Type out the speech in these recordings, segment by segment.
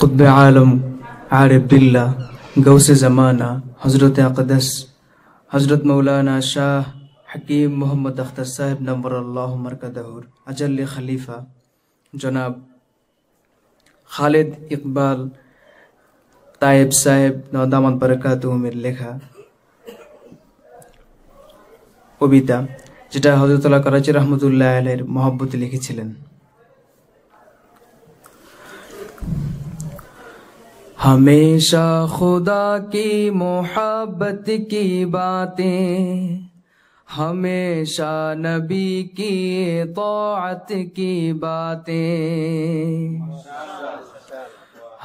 قطب عالم عارف باللہ غوث زمانہ حضرت اقدس حضرت مولانا شاہ حکیم محمد اختر صاحب نور اللہ مرکزہ اجل خلیفہ جناب خالد اقبال طائب صاحب দামাত বারাকাতুহুর লেখা কবিতা, যেটা হযরতুল্লাহ করাচি রহমতুল্লাহ আলাইহির মহব্বতে লিখেছিলেন। ہمیشہ خدا کی محبت کی باتیں، ہمیشہ نبی کی طاعت کی باتیں،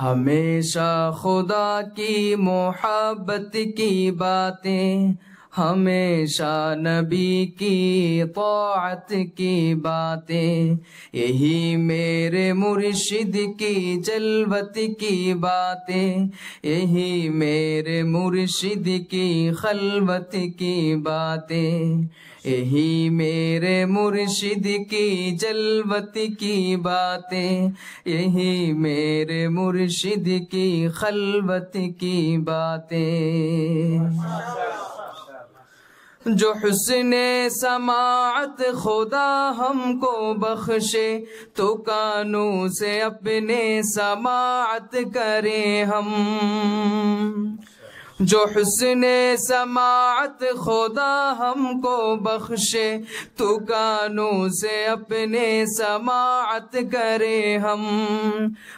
ہمیشہ خدا کی محبت کی باتیں، ہمیشہ نبی کی طاعت کی باتیں، یہی میرے مرشد کی جلوت کی باتیں، یہی میرے مرشد کی خلوت کی باتیں، یہی میرے مرشد کی جلوت کی باتیں، یہی میرے مرشد کی خلوت کی باتیں۔ جو حسن سماعت خدا ہم کو بخشے، تو کانوں سے اپنے سماعت کریں ہم۔ جو حسن سماعت خدا ہم کو بخشے، تو کانوں سے اپنے سماعت کریں ہم۔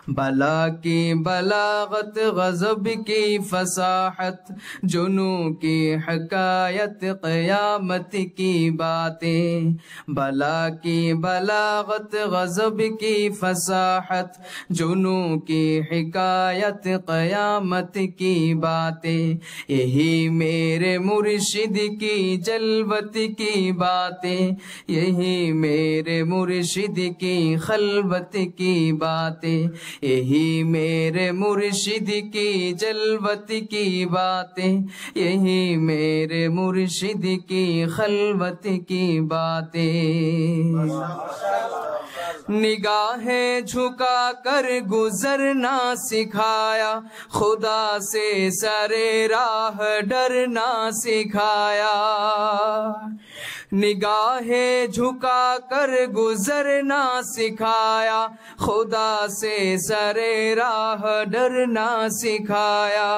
بلا کی بلاغت، غضب کی فصاحت، جنوں کی حکایت، قیامت کی باتیں، بلا کی بلاغت، غضب کی فصاحت، جنوں کی حکایت، قیامت کی باتیں، یہی میرے مرشد کی جلوت کی باتیں، یہی میرے مرشد کی خلوت کی باتیں، یہی میرے مرشد کی جلوت کی باتیں، یہی میرے مرشد کی خلوت کی باتیں۔ نگاہیں جھکا کر گزرنا سکھایا، خدا سے سر راہ ڈرنا سکھایا۔ نگاہیں جھکا کر گزرنا سکھایا، خدا سے سر راہ ڈرنا سکھایا۔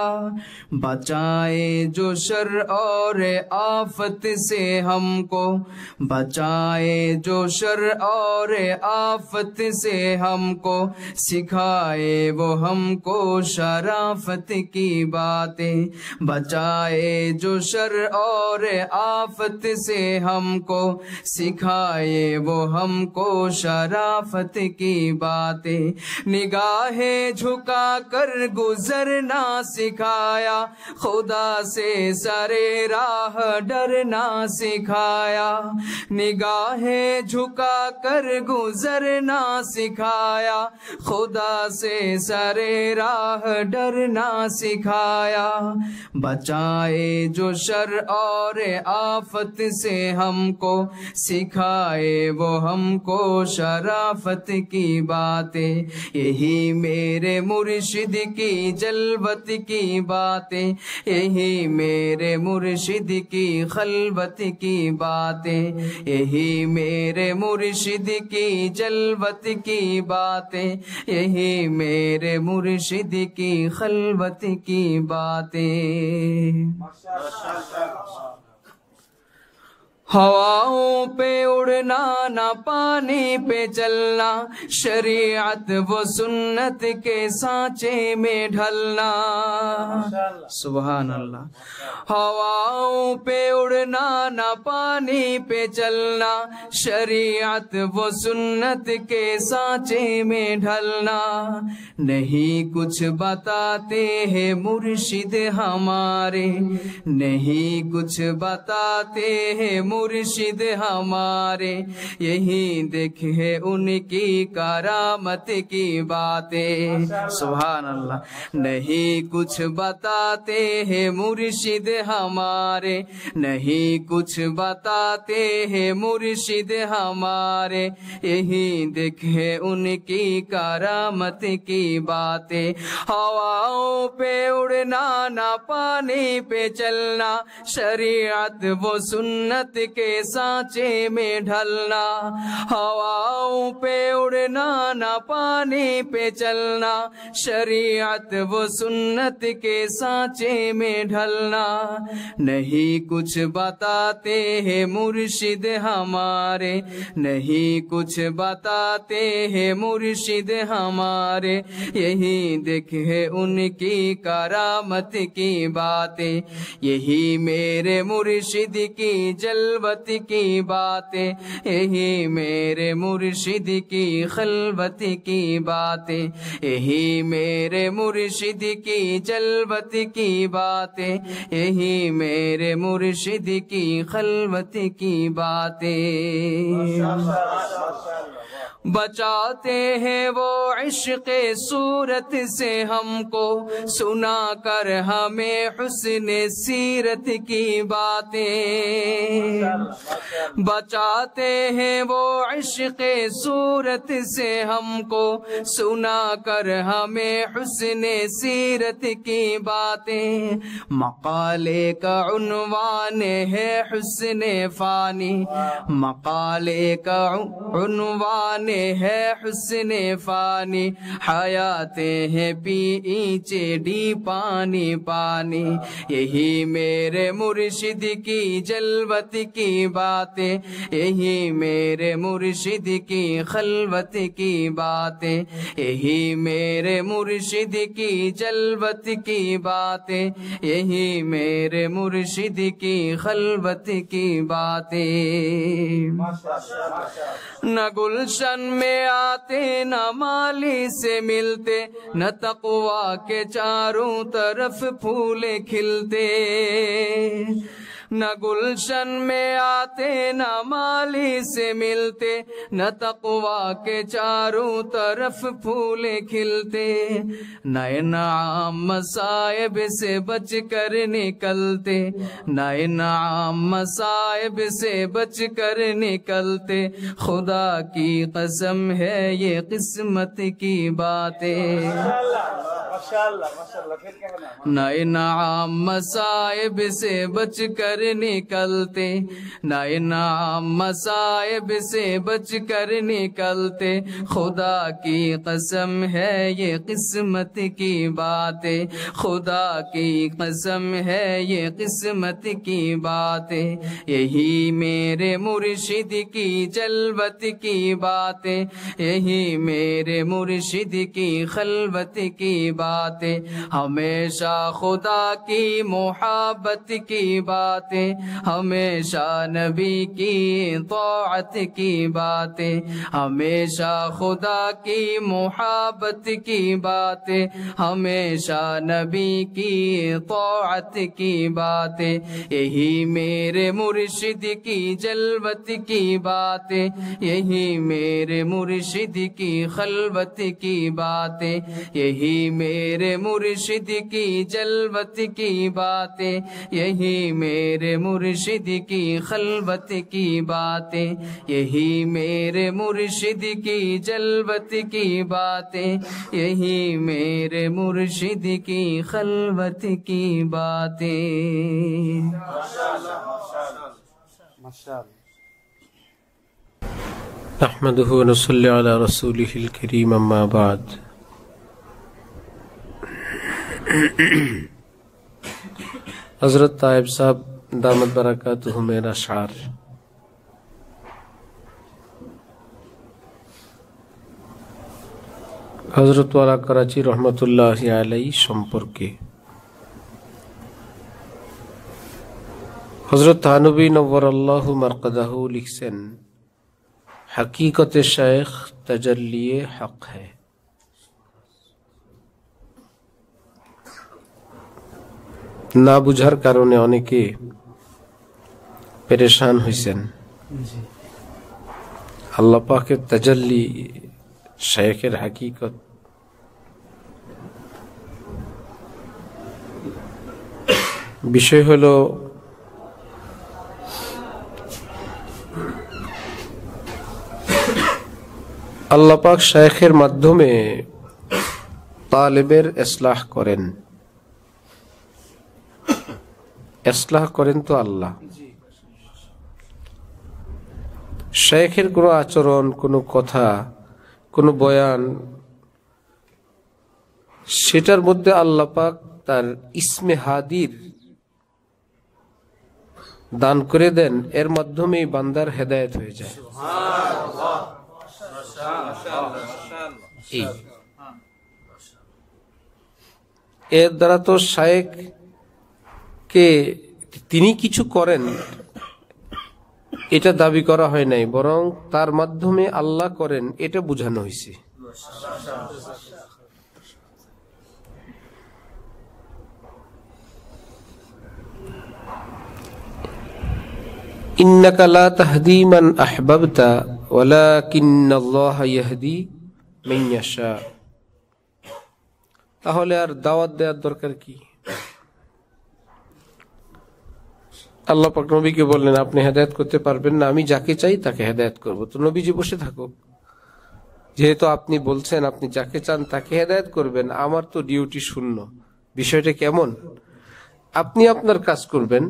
بچائے جو شر اور آفت سے ہم کو، بچائے جو شر اور آفت سے ہم کو، سکھائے وہ ہم کو شرافت کی باتیں۔ بچائے جو شر اور آفت سے ہم کو، سکھائے وہ ہم کو شرافت کی باتیں۔ نگاہیں جھکا کر گزرنا سکھایا، خدا سے سر راہ ڈرنا سکھایا۔ نگاہیں جھکا کر گزرنا سکھایا، خدا سے سر راہ ڈرنا سکھایا۔ بچائے جو شر اور آفت سے ہم کو، سکھائے وہ ہم کو شرافت کی باتیں، یہی میرے مرشد کی جلوت کی باتیں، یہی میرے مرشد کی خلوت کی باتیں، یہی میرے مرشد کی جلوت کی باتیں، یہی میرے مرشد کی خلوت کی باتیں۔ ہواؤں پہ اڑنا نہ پانی پہ چلنا، شریعت و سنت کے سانچے میں ڈھلنا۔ سبحان اللہ۔ ہواؤں پہ اڑنا نہ پانی پہ چلنا، شریعت و سنت کے سانچے میں ڈھلنا۔ نہیں کچھ بتاتے ہیں مرشد ہمارے، نہیں کچھ بتاتے ہیں مرشد मुर्शिद हमारे, यही देखे उनकी करामत की बातें। सुभान अल्लाह। नहीं कुछ बताते हैं मुर्शिद हमारे, नहीं कुछ बताते हैं मुर्शिद हमारे, यही देखे उनकी करामत की बातें। हवाओं पे उड़ना ना पानी पे चलना, शरीयत वो सुन्नत के सांचे में ढलना। हवाओं पे उड़ना ना पानी पे चलना, शरीयत वो सुन्नत के सांचे में ढलना। नहीं कुछ बताते हैं मुर्शिद हमारे, नहीं कुछ बताते हैं मुर्शिद हमारे, यही देखे उनकी करामत की बातें। यही मेरे मुर्शिद की जलवत की बातें, यही मेरे मुर्शिद की खलवत की बातें, यही मेरे मुर्शिद की जलवत की बातें, यही मेरे मुर्शिद की खलवत की बातें। बचाते हैं वो इश्क़े सूरत से हमको, सुना कर हमें हुस्न सीरत की बातें। बचाते हैं वो इश्क़े सूरत से हमको, सुना कर हमें हुस्न सीरत की बातें। मकाले का उन्वान है हुस्न फानी, मकाले का उन्वान है हुस्न फानी, हयाते हैं पीछे पानी पानी। यही मेरे मुर्शिद की जलवत की बातें, यही मेरे मुर्शिद की खलवत की बातें, यही मेरे मुर्शिद की जलवत की बातें, यही मेरे मुर्शिद की खलवत की बातें। न गुलशन में आते न माली से मिलते, न तक़वा के चारों तरफ फूल खिलते। न गुलशन में आते न माली से मिलते, न तक़वा के चारों तरफ फूल खिलते। नए नाम मसाइब से बच कर निकलते, नए नाम मसाइब से बच कर निकलते। खुदा की कसम है ये किस्मत की बातें। नए नाम मसाइब से बच कर निकलते, नए नाम मसाइब से बच कर निकलते। खुदा की कसम है ये किस्मत की बातें, खुदा की कसम है ये किस्मत की बातें। यही मेरे मुर्शिद की जलवत की बातें, यही मेरे मुर्शिद की खलवत की बातें। हमेशा खुदा की मोहब्बत की बातें, हमेशा नबी की तौअत की बातें, हमेशा खुदा की मोहब्बत की बातें, हमेशा नबी की तौअत की बातें। यही मेरे मुर्शिद की जलवत की बातें, यही मेरे मुर्शिद की खलवत की बातें, यही मेरे मुर्शिद की जलवत की बातें, यही मेरे मुर्शिद की खलवत की बातें, यही मेरे मुर्शिद की जलवत की बातें, यही मेरे मुर्शिद की खलवत की बातें। नहमदुहु व नसल्ली अला रसूलिहिल करीम, अम्मा बाद। हज़रत ताइब साहब दामत बरकातुहु मेरा अशआर। हज़रत वाला कराची रहमतुल्लाहि अलैहि সম্পর্কে হযরত থানবী নওয়ারাল্লাহু মারকাদাহু লিখছেন, हकीकत शेख तजल्ली हक है। না বুঝার কারণে অনেকে পেরেশান হয়েছেন। আল্লাহ পাকের তাজাল্লি, শায়েখের হাকিকত, বিষয় হলো আল্লাহ পাক শায়েখের মাধ্যমে তালেবের ইসলাহ করেন। ইসলাহ করেন তো আল্লাহ। শায়েখের কোনো আচরণ, কোনো কথা, কোনো বয়ান, সেটার মধ্যে আল্লাহ পাক তার ইসমে হাদির দান করে দেন, এর মাধ্যমেই বান্দার হেদায়েত হয়ে যায়। এর দ্বারা তো শায়েখ কে তিনি কিছু করেন এটা দাবি করা হয় নাই, বরং তার মাধ্যমে আল্লাহ করেন এটা বোঝানো হয়েছে। ইন্নাকা লা তাহদি মান আহবাবতা ওয়ালাকিন্নাল্লাহা ইয়াহদি মান ইয়াশা। তাহলে আর দাওয়াত দেওয়ার দরকার কি? আল্লাহ পাক নবীকে বললেন, আপনি হেদায়েত করতে পারবেন না, আমি যাকে চাই তাকে হেদায়েত করব। তো নবীজি বসে থাকুক, যেহেতু আপনি বলছেন আপনি যাকে চান তাকে হেদায়েত করবেন, আমার তো ডিউটি শূন্য। বিষয়টা কেমন? আপনি আপনার কাজ করবেন,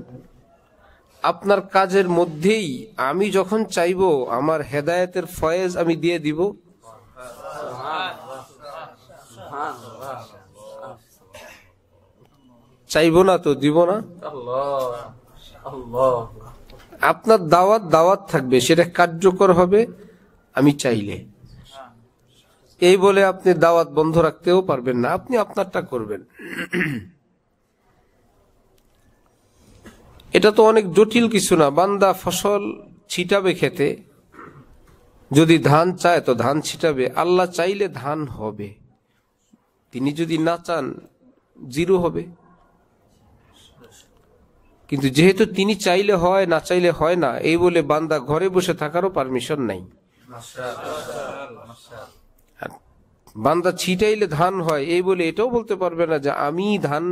আপনার কাজের মধ্যেই আমি যখন চাইবো আমার হেদায়েতের ফয়েজ আমি দিয়ে দিব। চাইবো না তো দিব না। আপনার দাওয়াত থাকবে, সেটা কার্যকর হবে আমি চাইলে। এই বলে আপনি দাওয়াত বন্ধ রাখতেও পারবেন না, আপনি আপনারটা করবেন। এটা তো অনেক জটিল কিছু না। বান্দা ফসল ছিটাবে খেতে, যদি ধান চায় তো ধান ছিটাবে। আল্লাহ চাইলে ধান হবে, তিনি যদি না চান জিরো হবে। কিন্তু যেহেতু তিনি চাইলে হয়, না চাইলে হয় না, এই বলে বান্দা ঘরে বসে থাকারও পারমিশন নাই। বান্দা ছিটাইলে ধান হয় এই বলে এটাও বলতে পারবে না যে আমি ধান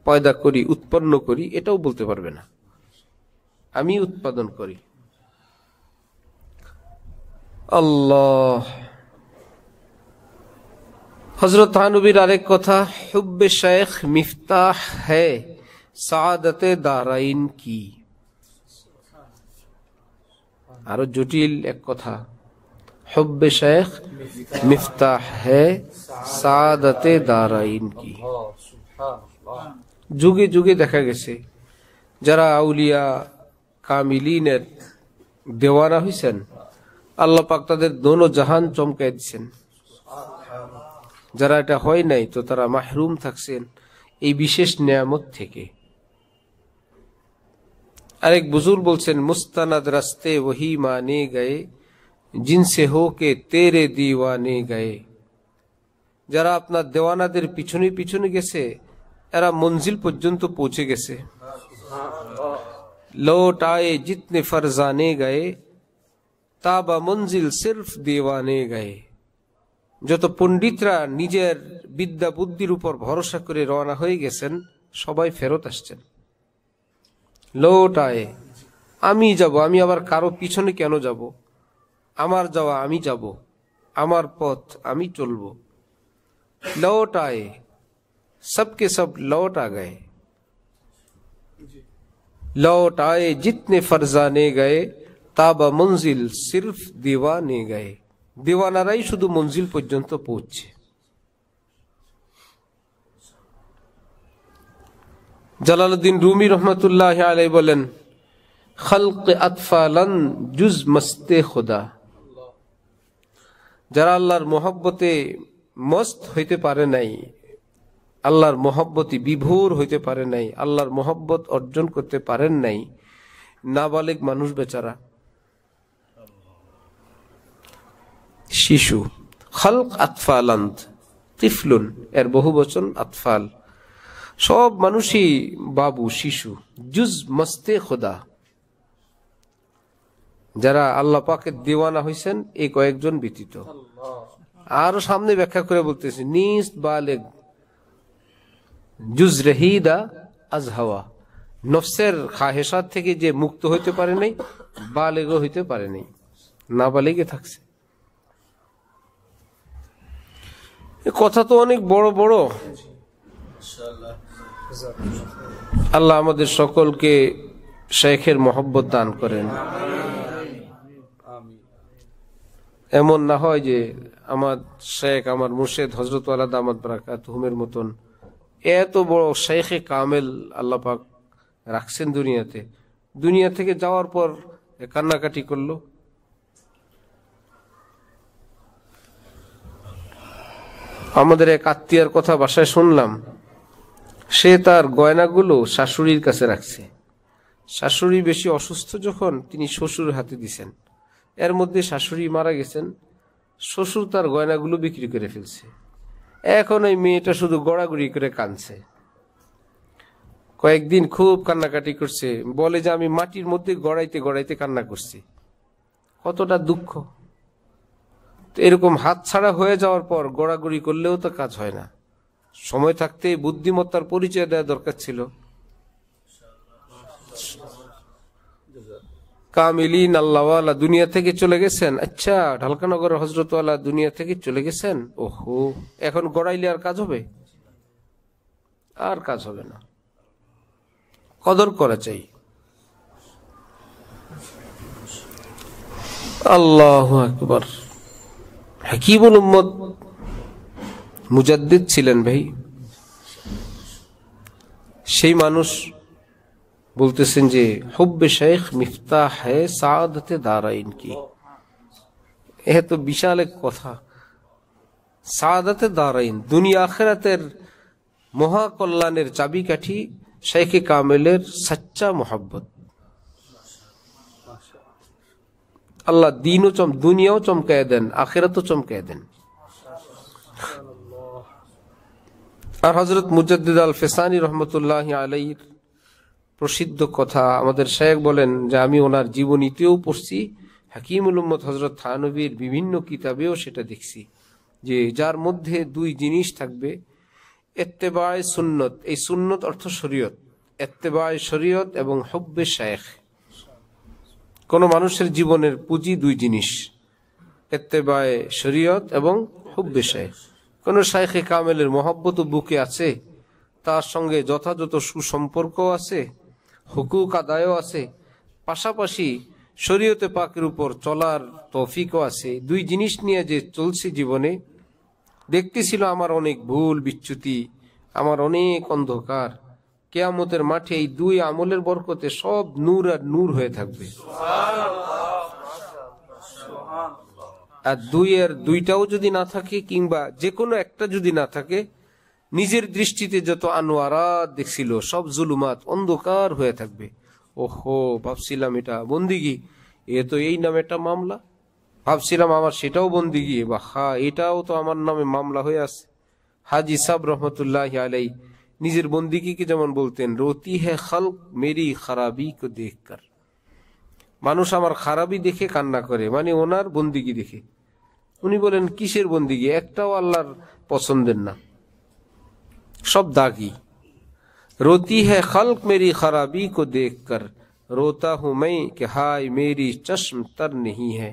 পয়দা করি, উৎপন্ন করি, এটাও বলতে পারবে না। আমি উৎপাদন করি। আল্লাহ। হযরত থানবীর আরেক কথা, হুব্বে শাইখ মিফতাহ হ্যায় সাআদতে দারাইন কি। আরো জটিল এক কথা, হুব্বে শাইখ মিফতাহ হ্যায় সাআদতে দারাইন কি। যুগে যুগে দেখা গেছে যারা আউলিয়া কামিলিনের দেওয়ানা হইছেন, আল্লাহ পাক তাদের দোনো জাহান চমকাই দিচ্ছেন। যারা এটা হয় নাই তো তারা মাহরুম থাকছেন এই বিশেষ নিয়ামত থেকে। আরেক বুজুর্গ বলছেন, মুস্তানাদ রাস্তে ওহি মানে গয়ে জিনসে হো কে তেরে দিওয়ানে গয়ে। যারা আপনার দেওয়ানাদের পিছনে পিছনে গেছে, এরা মঞ্জিল পর্যন্ত পৌঁছে গেছে। লৌট আয়ে জিতনে ফরজানে গয়ে তাবা মঞ্জিল সির্ফ দিওয়ানে গয়ে। যত পণ্ডিতরা নিজের বিদ্যা বুদ্ধির উপর ভরসা করে রওনা হয়ে গেছেন, সবাই ফেরত আসছেন। লৌট আয়ে, আমি যাব, আমি আবার কারো পিছনে কেন যাব? আমার যাওয়া আমি যাব, আমার পথ আমি চলব। লৌট আয়ে, सबके सब लौट आ गए। लौट आए जितने फरजाने गए ताबा मंजिल सिर्फ दीवाने गए। दीवानाराई शुद्ध मंजिल पर्यंत पहुंचे। জালালউদ্দিন রুমি রহমতুল্লাহ আলাইহি বলেন, খলক আতফালান জুজ মস্তে খুদা। যারা আল্লাহর মহব্বতে মস্ত হইতে পারে নাই, আল্লাহর মহব্বতে বিভোর হইতে পারে নাই, আল্লাহর মহব্বত অর্জন করতে পারেন নাই, নাবালিগ মানুষ বেচারা, শিশু। খলক আতফালান, তিফলুন এর বহু বচন আতফাল। সব মানুষই বাবু, শিশু। জুজ মস্তে খুদা, যারা আল্লাহ পাকের দিওয়ানা হয়েছেন এই কয়েকজন ব্যতীত। আরো সামনে ব্যাখ্যা করে বলতেছে নিস বালেগ জুজ রহিদা আজহাওয়া, নফসের খাহেসাত থেকে যে মুক্ত হইতে পারে নাই, বালেগও হইতে পারে নাই, না বালেগে থাকছে। কথা তো অনেক বড় বড়। আল্লাহ আমাদের সকলকে শেখের মহব্বত দান করেন। এমন না হয় যে আমার শেখ, আমার মুর্শিদ হযরত ওয়ালা দামাত বারাকাতুহুমের মতন এত বড় শেখে কামেল আল্লাহ পাক রাখছেন দুনিয়াতে, দুনিয়া থেকে যাওয়ার পর কান্নাকাটি করলো। আমাদের এক আত্মীয়ার কথা বাসায় শুনলাম, সে তার গয়নাগুলো শাশুড়ির কাছে রাখছে। শাশুড়ি বেশি অসুস্থ যখন তিনি শ্বশুরের হাতে দিছেন, এর মধ্যে শাশুড়ি মারা গেছেন, শ্বশুর তার গয়নাগুলো বিক্রি করে ফেলছে। এখন ওই মেয়েটা শুধু গড়াগড়ি করে কাঁদছে। কয়েকদিন খুব কান্নাকাটি করছে, বলে যে আমি মাটির মধ্যে গড়াইতে গড়াইতে কান্না করছি। কতটা দুঃখ! এরকম হাত ছাড়া হয়ে যাওয়ার পর গড়াগড়ি করলেও তো কাজ হয় না। সময় থাকতে বুদ্ধিমত্তার পরিচয় দেওয়া দরকার ছিল। কামিলিন আল্লাহওয়ালা দুনিয়া থেকে চলে গেছেন। আচ্ছা, ঢালকানগর হযরতওয়ালা দুনিয়া থেকে চলে গেছেন। ওহো, এখন গড়াইলে আর কাজ হবে? আর কাজ হবে না। কদর করা চাই। আল্লাহু আকবার। হাকিমুল উম্মত মুজাদ্দিদ ছিলেন ভাই। সেই মানুষ বলতেছেন যে হুব্বে শেখ মিফতাহ হ্যায় সাআদাতে দারাইন কি। এ তো বিশাল এক কথা। সাআদাতে দারাইন, দুনিয়া আখিরাতের মহা কল্যাণের চাবিকাঠি শেখে কামেলের সচ্চা মোহাব্বত। আল্লাহ দিনও দুনিয়াও চমকায় দেন, আখিরাতও চমকায় দেন। আর হযরত মুজাদ্দিদ আল ফেসানি রহমতুল্লাহি আলাইহির প্রসিদ্ধ কথা আমাদের শেখ বলেন যে আমি ওনার জীবনীতেও পড়ছি, হাকিমুল উম্মত হযরত থানভীর বিভিন্ন কিতাবেও সেটা দেখছি, যে যার মধ্যে দুই জিনিস থাকবে, ইত্তেবায়ে সুন্নত, এই সুন্নত অর্থ শরীয়ত, ইত্তেবায়ে শরীয়ত এবং হুব্বে শেখ। কোন মানুষের জীবনের পুঁজি দুই জিনিস, ইত্তেবায়ে শরীয়ত এবং হুব্বে শেখ। কোন শাইখে কামেলের মহব্বত বুকে আছে, তার সঙ্গে যথাযথ সুসম্পর্ক আছে, হুকুক আদায়ও আছে, পাশাপাশি শরীয়তে পাকের উপর চলার তৌফিকও আছে। দুই জিনিস নিয়ে যে চলছে জীবনে, দেখতেছিল আমার অনেক ভুল বিচ্যুতি, আমার অনেক অন্ধকার, কিয়ামতের মাঠে এই দুই আমলের বরকতে সব নূর আর নূর হয়ে থাকবে। আর দুইটাও যদি না থাকে, কিংবা যে কোনো একটা যদি না থাকে, নিজের দৃষ্টিতে যত আনোয়ারাত দেখছিল সব জুলুমাত অন্ধকার হয়ে থাকবে। ওহো, ভাবছিলাম এটা বন্দিগি, এ তো এই নামে একটা মামলা, ভাবছিলাম আমার সেটাও বন্দিগি, বা হা এটাও তো আমার নামে মামলা হয়ে আছে। হাজি সাহেব রহমতুল্লাহ আলাই নিজের বন্দিগিকে যেমন বলতেন, রোতি হে খালক মেরি খারাবি কো দেখকর। মানুষ আমার খারাপই দেখে কান্না করে, মানে ওনার বন্দিগি দেখে। উনি বলেন কিসের বন্দিগি, একটাও আল্লাহর পছন্দের না, সব দাগি। रोती है खल्क मेरी खराबी को देखकर, रोता हूं मैं कि हाय मेरी चश्म तर नहीं है।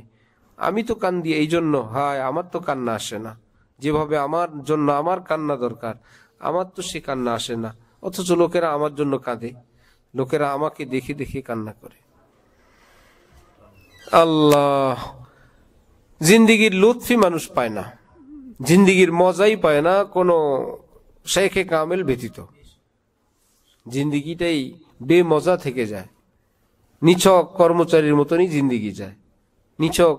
আমি তো কান্দি এই জন্য, হায় আমার তো কান্না আসে না। যেভাবে আমার জন্য আমার কান্না দরকার, আমার তো সে কান্না আসে না। অথচ লোকেরা আমার জন্য কাঁদে, লোকেরা আমাকে দেখে দেখে কান্না করে। আল্লাহ, জিন্দিগির লুৎফি মানুষ পায় না, জিন্দিগির মজাই পায় না কোনো শেখে কামেল ব্যতীত। জিন্দিগিটাই বেমজা থেকে যায়, নিছক কর্মচারীর মতনই জিন্দিগি যায়, নিছক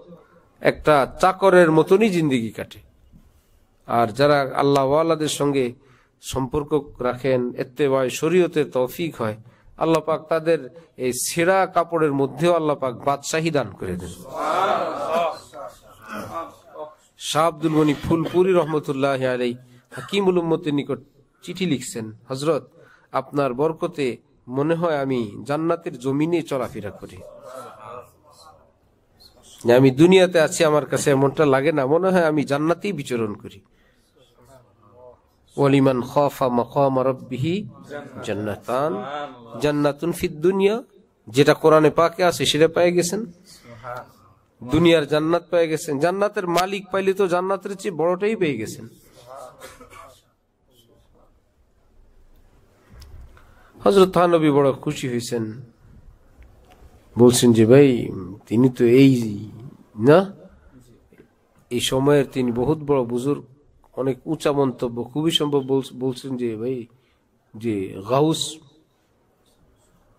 একটা চাকরের মতনই জিন্দিগি কাটে। আর যারা আল্লাহ ওয়ালাদের সঙ্গে সম্পর্ক রাখেন, ইত্তেবায়ে শরীয়তের তৌফিক হয়, আল্লাহ পাক তাদের এই ছেঁড়া কাপড়ের মধ্যেও আল্লাহ পাক বাদশাহী দান করে দেন। শাহ আব্দুল গনি ফুলপুরি রহমতুল্লাহ আলাই হাকিমুল উম্মতের নিকট চিঠি লিখছেন, হযরত আপনার বরকতে মনে হয় আমি জান্নাতের জমিনে চলাফেরা করি। যে আমি দুনিয়াতে আছি, আমার কাছে এমনটা লাগে না, মনে হয় আমি জান্নাতেই বিচরণ করি। ওয়ালিমান খাফা মাকাম রাব্বিহি জান্নাতান, জান্নাতুন ফিদ দুনিয়া, যেটা কোরআনে পাকে আছে সেটা পেয়ে গেছেন, দুনিয়ার জান্নাত পেয়ে গেছেন। জান্নাতের মালিক পাইলে তো জান্নাতের চেয়ে বড়টাই পেয়ে গেছেন। হযরত নবী বড় খুশি হয়েছেন, বলছেন যে ভাই তিনি তো এই না, এই সময়ের তিনি বহুত বড় বুজুর্গ, অনেক উঁচা মন্তব্য, খুবই সম্ভব বলছেন যে ভাই যে গাউস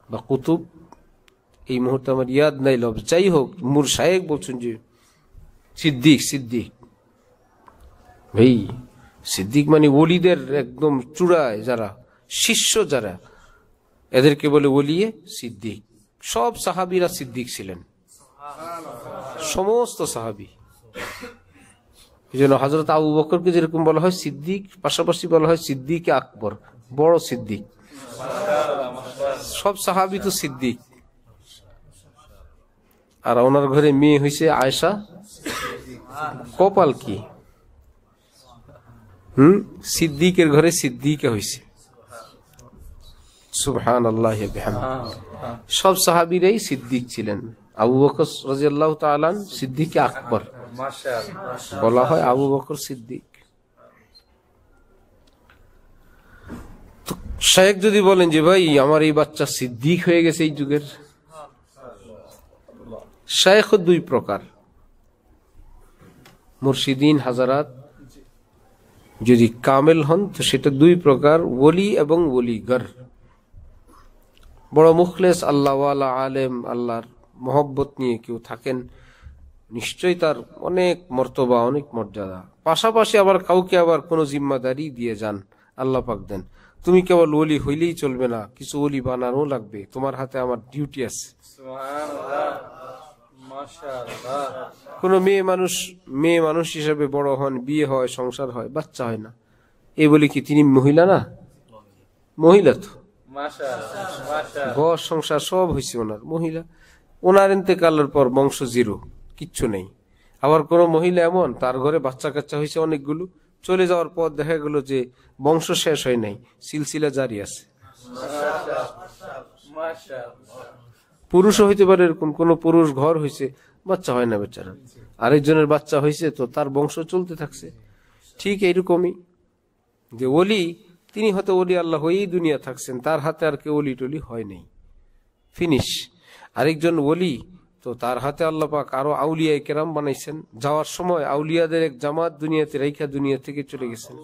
বা কুতুব, এই মুহূর্তে আমার ইয়াদ নাই লব, যাই হোক মুর শায়েক বলছেন যে সিদ্দিক, সিদ্দিক ভাই, সিদ্দিক মানে ওলিদের একদম চূড়ায় যারা শিষ্য, যারা এদেরকে বলে ওলিয়ে সিদ্দিক। সব সাহাবীরা সিদ্দিক ছিলেন, সমস্ত সাহাবী। এই জন্য হযরত আবু বকরকে যেরকম বলা হয় সিদ্দিক, পাশাপাশি বলা হয় সিদ্দিক আকবর, বড় সিদ্দিক। সব সাহাবী তো সিদ্দিক। আর ওনার ঘরে মেয়ে হয়েছে আয়েশা, কপাল কি, সিদ্দিকের ঘরে সিদ্দিকা হয়েছে। সুবহানাল্লাহ ওয়া বিহামদিহি। সব সাহাবীরাই সিদ্দিক ছিলেন। আবু বকর রাদিয়াল্লাহু তাআলা সিদ্দিক আকবর, বলা হয় আবু বকর সিদ্দিক। শায়েখ যদি বলেন যে ভাই আমার এই বাচ্চা সিদ্দিক হয়ে গেছে এই যুগের, শায়েখ দুই প্রকার, মুর্শিদিন হাজারাত যদি কামেল হন তো সেটা দুই প্রকার, ওলি এবং ওলিগর। বড় মুখলেস আল্লাহওয়ালা আলেম, আল্লাহর মহব্বত নিয়ে কেউ থাকেন, নিশ্চয়ই তার অনেক মর্তবা, অনেক মর্যাদা। পাশাপাশি আবার কাউকে আবার কোনো জিম্মাদারি দিয়ে যান, আল্লাহ পাক দেন তুমি কেবল ওলি হইলেই চলবে না, কিছু ওলি বানানো লাগবে, তোমার হাতে আমার ডিউটি আছে। কোন মেয়ে মানুষ হিসেবে বড় হন, বিয়ে হয়, সংসার হয়, বাচ্চা হয় না, এই বলে কি তিনি মহিলা না? মহিলা তো, ঘর সংসার সব হয়েছে ওনার, মহিলা। ওনার ইন্তেকালের পর বংশ জিরো, কিচ্ছু নেই। আবার কোন মহিলা এমন তার ঘরে বাচ্চা কাচ্চা হয়েছে অনেকগুলো, চলে যাওয়ার পর দেখা গেল যে বংশ শেষ হয় নাই, সিলসিলা জারি আছে। পুরুষও হইতে পারে এরকম, কোন পুরুষ ঘর হয়েছে, বাচ্চা হয় না বেচারা, আরেকজনের বাচ্চা হয়েছে তো তার বংশ চলতে থাকছে। ঠিক এইরকমই যে ওলি, তিনি হয়তো ওলি আল্লাহ হয়েই দুনিয়া থাকছেন, তার হাতে আর কেউ ওলি টলি হয় নাই, ফিনিশ। আরেকজন ওলি তো তার হাতে আল্লাহ পাক আরো আউলিয়া কেরাম বানাইছেন, যাওয়ার সময় আউলিয়াদের এক জামাত দুনিয়াতে রাইখা দুনিয়া থেকে চলে গেছেন।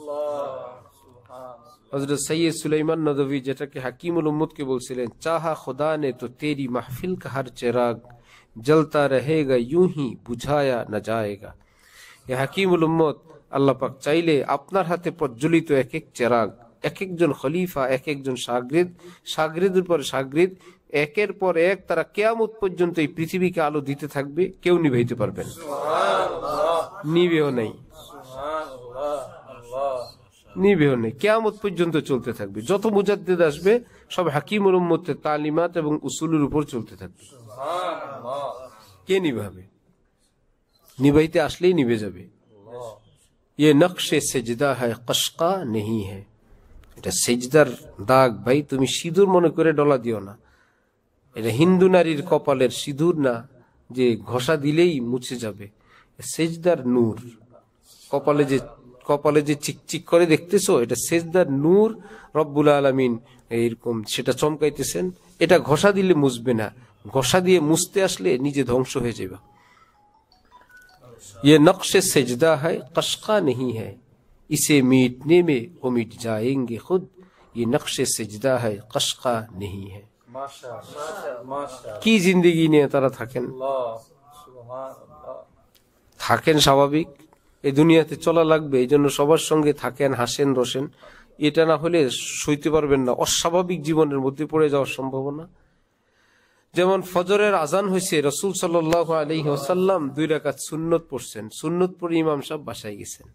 হযরত সৈয়দ সুলাইমান নদভী যেটাকে হাকিমুল উম্মতকে বলছিলেন, চাহা খুদা নে তো তেরি মাহফিল কা হর চিরাগ জ্বলতা রহেগা यूं ही বুঝায়া না যায়েগা। এ হাকিমুল উম্মত, আল্লাহ পাক চাইলে আপনার হাতে প্রজ্বলিত এক এক চিরাগ, এক একজন খলিফা, এক একজন শাগরিদ, শাগরিদের পর শাগরিদ, একের পর এক তারা কিয়ামত পর্যন্ত এই পৃথিবীকে আলো দিতে থাকবে, কেউ নিভাইতে পারবেন, নিবেও নাই, নিবেও নেই, কিয়ামত পর্যন্ত চলতে থাকবে। যত মুজাদ্দিদ আসবে সব হাকিমুল উম্মতের তালিমাত এবং উসুলের উপর চলতে থাকবে। কে নিভাবে? নিভাইতে আসলেই নিভে যাবে। ये नक्शे सेजदा है कशका नहीं है, এটা সেজদার দাগ ভাই, তুমি সিঁদুর মনে করে ডলা দিও না, এটা হিন্দু নারীর কপালের সিঁদুর না যে ঘষা দিলেই মুছে যাবে, সেজদার নূর। কপালে যে চিকচিক করে দেখতেছো, এটা সেজদার নূর, রব্বুল আলামিন এইরকম সেটা চমকাইতেছেন। এটা ঘষা দিলে মুছবে না, ঘষা দিয়ে মুছতে আসলে নিজে ধ্বংস হয়ে যাবে। ये नक्श सजदा है कशका नहीं है, इसे मीटने में वो मिट जाएंगे खुद, ये नक्श सजदा है कशका नहीं है। কি জিন্দেগি নিয়ে তারা থাকেন স্বাভাবিক, এই দুনিয়াতে চলা লাগবে, এই জন্য সবার সঙ্গে থাকেন, হাসেন রসেন। এটা না হলে সইতে পারবেন না, অস্বাভাবিক জীবনের মধ্যে পড়ে যাওয়ার সম্ভাবনা। যেমন ফজরের আজান হয়েছে, রাসূল সাল্লাল্লাহু আলাইহি ওয়াসাল্লাম 2 রাকাত সুন্নত পড়ছেন, সুন্নত পড়ে ইমাম সাহেব বাসায় গেছেন।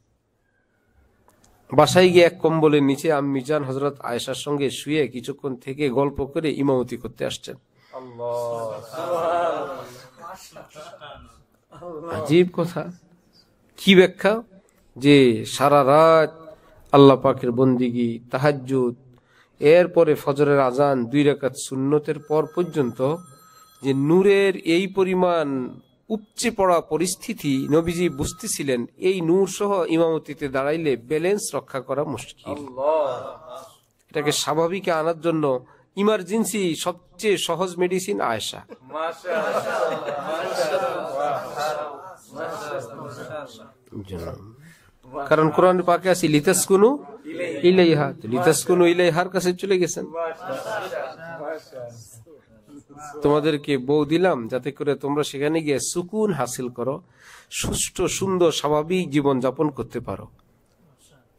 বাসায় গিয়ে এক কম্বলের নিচে আম্মি জান হযরত আয়েশার সঙ্গে শুয়ে কিছুক্ষণ থেকে গল্প করে ইমামতি করতে আসছেন। আজীব কথা। কি ব্যাখ্যা? যে সারা রাত আল্লাহ পাকের বন্দিগি, তাহাজ্জুদ, এরপরে ফজরের আজান, 2 রাকাত সুন্নতের পর পর্যন্ত যে নূরের এই পরিমাণ উপচে পড়া পরিস্থিতি নবীজি বুঝতেছিলেন, এই নূর সহ ইমামতিতে দাঁড়াইলে ব্যালেন্স রক্ষা করা মুশকিল। এটাকে স্বাভাবিকে আনার জন্য ইমার্জেন্সি সবচেয়ে সহজ মেডিসিন আয়েশা। কারণ কোরআন পাকে আছে লিতাসকুনু ইলাইহা, লিতাসকুনু ইলাইহার কাছে চলে গেছেন। তোমাদেরকে বউ দিলাম যাতে করে তোমরা সেখানে গিয়ে সুকুন হাসিল করো, সুষ্ঠু সুন্দর স্বাভাবিক জীবন যাপন করতে পারো।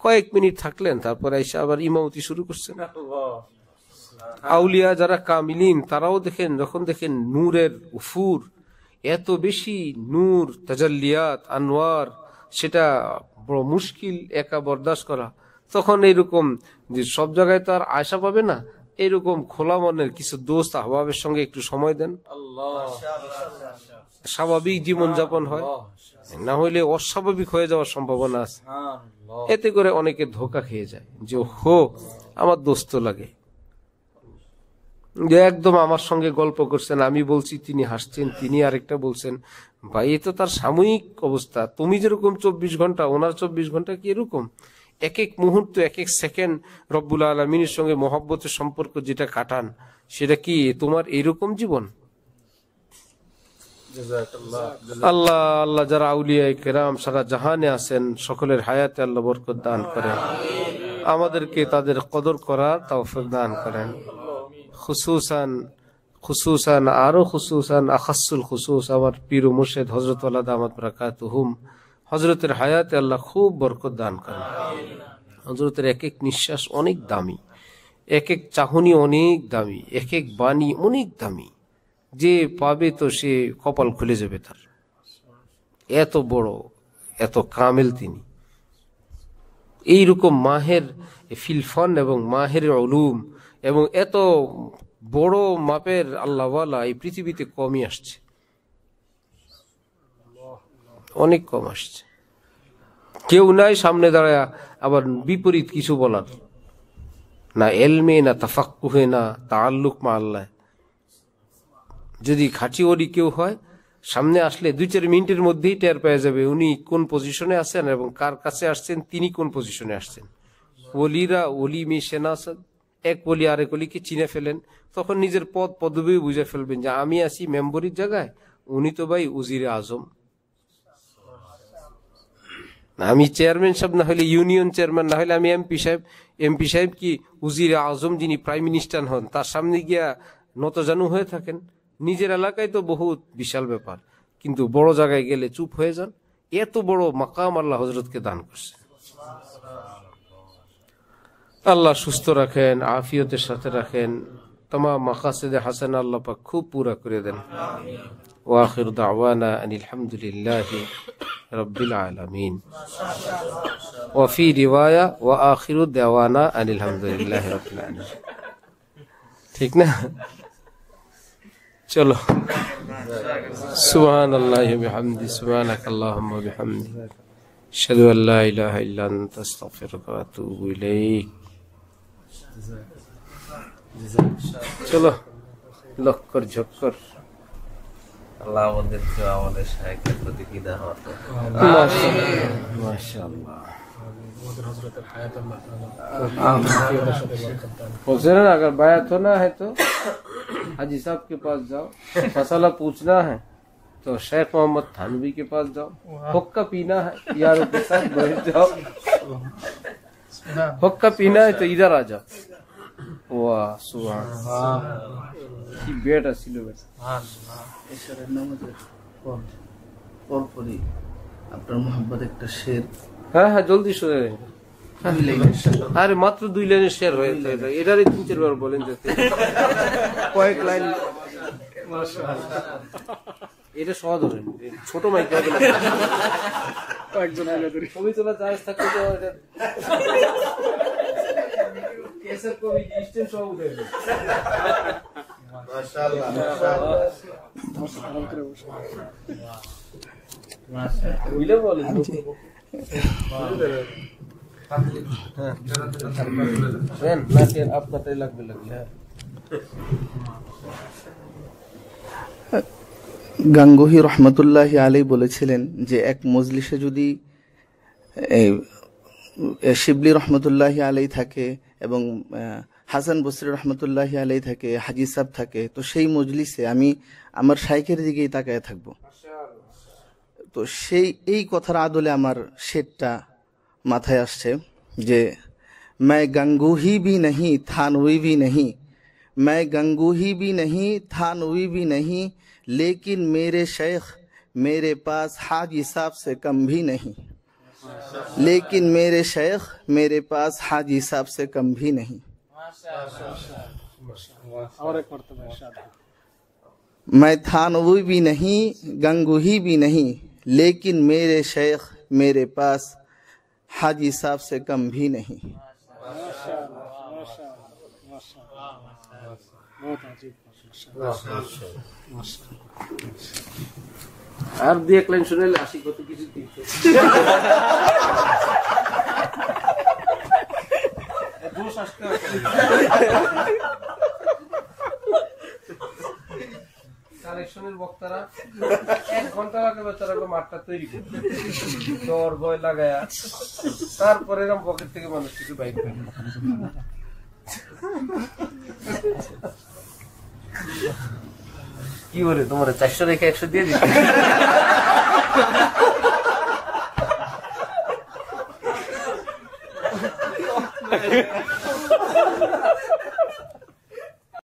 কয়েক মিনিট থাকলেন, তারপর আইসা আবার ইমামতি শুরু করছেন। আউলিয়া যারা কামিলিন তারাও দেখেন, যখন দেখেন নূরের উফুর, এত বেশি নূর, তাজাল্লিয়াত, আনোয়ার, সেটা বড় মুশকিল একা বরদাস্ত করা। তখন এইরকম যে সব জায়গায় তো আর আয়সা পাবে না, এইরকম খোলা মনের কিছু দোস্ত আহবাবের সঙ্গে একটু সময় দেন, স্বাভাবিক জীবন যাপন হয়। না হইলে অস্বাভাবিক হয়ে যাওয়ার সম্ভাবনা আছে। এতে করে অনেকে ধোকা খেয়ে যায় যে হো আমার দোস্ত লাগে, যে একদম আমার সঙ্গে গল্প করছেন, আমি বলছি তিনি হাসছেন, তিনি আরেকটা বলছেন। ভাই এ তো তার সাময়িক অবস্থা। তুমি যেরকম 24 ঘন্টা, ওনার 24 ঘন্টা কি এরকম? এক এক মুহূর্ত, এক এক সেকেন্ড রব্বুল আলামিনের সঙ্গে মহব্বতের সম্পর্ক যেটা কাটান, সেটা কি তোমার এইরকম জীবন? আল্লাহ আল্লাহ যারা আউলিয়া কেরাম সারা জাহানে আছেন, সকলের হায়াতে আল্লাহ বরকত দান করেন, আমাদেরকে তাদের কদর করার তৌফিক দান করেন। খুসুসান আরো খুসুসান আখাসুল খুসুস আমার পীর ও মুর্শিদ হযরত ওয়ালা দামাত বারাকাতুহুম, হযরতের হায়াতে আল্লাহ খুব বরকত দান করেন। হযরতের এক এক নিঃশ্বাস অনেক দামি, এক এক চাহনি অনেক দামি, এক এক বাণী অনেক দামি। যে পাবে তো সে কপাল খুলে যাবে তার। এত বড়, এত কামেল তিনি। এইরকম মাহের ফিলফন এবং মাহের উলুম এবং এত বড় মাপের আল্লাহওয়ালা এই পৃথিবীতে কমই আসছে, অনেক কম আসছে। কেউ নাই সামনে দাঁড়ায় আবার বিপরীত কিছু বলার, না এলমে, না তাফাক্কুহে, না তাআল্লুক মা আল্লাহ। যদি খাঁটি ওলি কেউ হয়, সামনে আসলে 2-4 মিনিটের মধ্যেই টের পেয়ে যাবে উনি কোন পজিশনে আছেন এবং কার কাছে আসছেন, তিনি কোন পজিশনে আসছেন। ওলিরা ওলি মিশে না, এক ওলি আরেক ওলিকে চিনে ফেলেন, তখন নিজের পদ পদবি বুঝে ফেলবেন যে আমি আছি মেম্বরির জায়গায়, উনি তো ভাই উজিরে আজম। আমি চেয়ারম্যান সাহেব না হলে ইউনিয়ন চেয়ারম্যান, না হলে আমি এমপি সাহেব। এমপি সাহেব কি উজিরে আজম যিনি প্রাইম মিনিস্টার হন, তার সামনে গিয়া নতজানু হয়ে থাকেন? নিজের এলাকায় তো বহুত বিশাল ব্যাপার, কিন্তু বড় জায়গায় গেলে চুপ হয়ে যান। এত বড় মাকাম আল্লাহ হযরতকে দান করছে। আল্লাহ সুস্থ রাখেন, আফিয়তের সাথে রাখেন, तमाम मकासद हसन अल्लाह पाक खूब पूरा करे देन। व आखिर दावाना अनिल हम्दुलिल्लाहि रब्बिल आलमीन। व फी रिवाया व आखिर दावाना अनिल हम्दुलिल्लाहि रब्बिल आलमीन। ठीक ना? चलो सुब्हानल्लाहि व बिहम्दि सुब्हानकल्लाहुम्मा व बिहम्दि अशहदु अन ला इलाहा इल्ला अंता अस्तगफिरुका व अतूबु इलैक। चलो लक्कर झक्कर আল্লাহ আমাদেরকে আমাদের শায়খের প্রতি ফিদা হওয়ার माशाअल्लाह। अगर बायात होना है तो हाजी साहब के पास जाओ, मसाला पूछना है तो शेख मोहम्मद थानवी के पास जाओ, हुक्का पीना है यारों के साथ बैठ जाओ, हुक्का पीना है तो इधर आ जाओ। वाह सुभान की बेटा सिलो ঈশ্বরের নামাজের পরপরই আপনার মোহাম্মদ একটা শের। হ্যাঁ হ্যাঁ জলদি শুনে আরে মাত্র 2 লাইনের শেয়ার হয়ে যায়, এটারই 3-4 বার বলেন যাতে কয়েক লাইন। এটা সহজ ধরেন, ছোট মাইক কয়েকজন ছবি তোলা চার্জ থাকলে তো এটা কেসের কবি স্টেম সব উঠে মাশাআল্লাহ। আপনারটাই লাগবে লাগলে। গাঙ্গুহি রহমতুল্লাহি আলাই বলেছিলেন যে এক মজলিসে যদি শিবলি রহমতুল্লাহি আলাই থাকে এবং হাসান বসরি রহমতুল্লাহি আলাই থাকে, হাজি সাহেব থাকে, তো সেই মজলিসে আমি আমার শাইখের দিকেই তাকায় থাকবো। তো এই কথার আদলে আমার শেরটা মাথায় আসছে যে मैं गंगूही भी नहीं थानवी भी नहीं, मैं गंगूही भी नहीं थानवी भी नहीं, लेकिन मेरे शेख मेरे पास हाजी साहब से कम भी नहीं, लेकिन मेरे शेख मेरे पास हाजी साहब से कम भी नहीं। मैं थानवी भी नहीं गंगूही भी नहीं, लेकिन मेरे शेख मेरे पास हाजी साहब से कम भी नहीं। আর দুই এক লাইন শুনাইলে আসি কত কিছু। কালেকশনের বক্তারা 1 ঘন্টা লাগে বেচারা মাঠটা তৈরি করে ডর ভয় লাগায়া, তারপরে এরকম পকেট থেকে মানুষ কিছু বাইক করে। কি বলে তোমার 400 রেখে 100 দিয়ে দিতে